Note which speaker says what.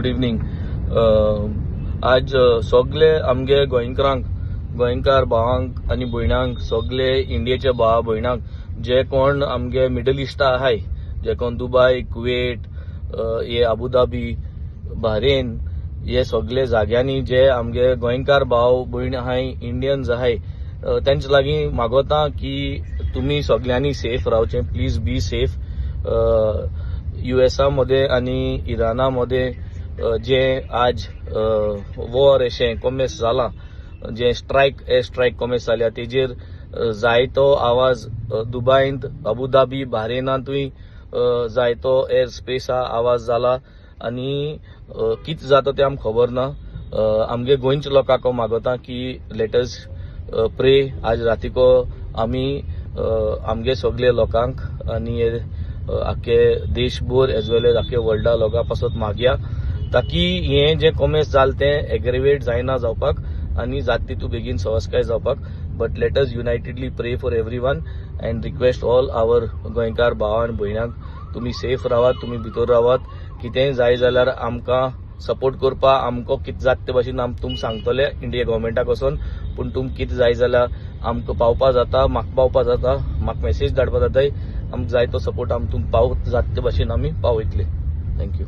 Speaker 1: Good evening. आज सगळे आमगे गोंयकार भावांक आनी भयणांक, सगळे इंडियेचे भाव भयणांक जे कोण आमगे मिडल इस्टा आहाय, जे कोण दुबय, कुवेट, हे अबुधाबी, बहरेन, हे सगळे जाग्यांनी जे आमगे गोंयकार भाव भयण आहाय, इंडियन्स आहाय, तेंचे लागीं मागोता की तुम्ही सगळ्यांनी सेफ रावचे. Please be safe. USA मध्ये आणि इराणामध्ये जे आज वॉर अशें कोमेस जाला, जे एअर स्ट्रायक कोमेस जाल्या, तेजेर जायतो आवाज दुबयंत, अबुधाबी, बहरेनांतूय जायतो एअर स्पेसा आवाज जाला आणि कितें जाता तें आमकां खबर ना. आमगे गोंयच्या लोकांक मागोता की लेट अस प्रे. आज रातीको आमी आमगे सगळे लोकांक आनी आख्खे देशभर एज वेल एज आख्खे वर्ल्डा लोकां पासत मागया ताकी हे जे कोमेस जाल तें एग्रेवेट जायना जावपाक आनी जाता तितू बेगीन संस्कार जावपाक. But let us unitedly pray for everyone and request all our गोंयकार भाव आनी भयणांक तुमी सेफ रावात, तुमी भितर रावात. कितेंय जाय जाल्यार आमकां सपोर्ट करपा आमकां कितें जाता ते भाशेन तुम सांगतले इंडिया गव्हर्मेंटाक वचोन. पूण तुमकां कितें जाय जाल्यार आमकां पावपा जाता, म्हाका पावपा जाता, म्हाका मेसेज धाडपा जाताय. आमकां जाय तो सपोर्ट तुमकां पावत जाता ते भाशेन आमी पावयतले. थँक्यू.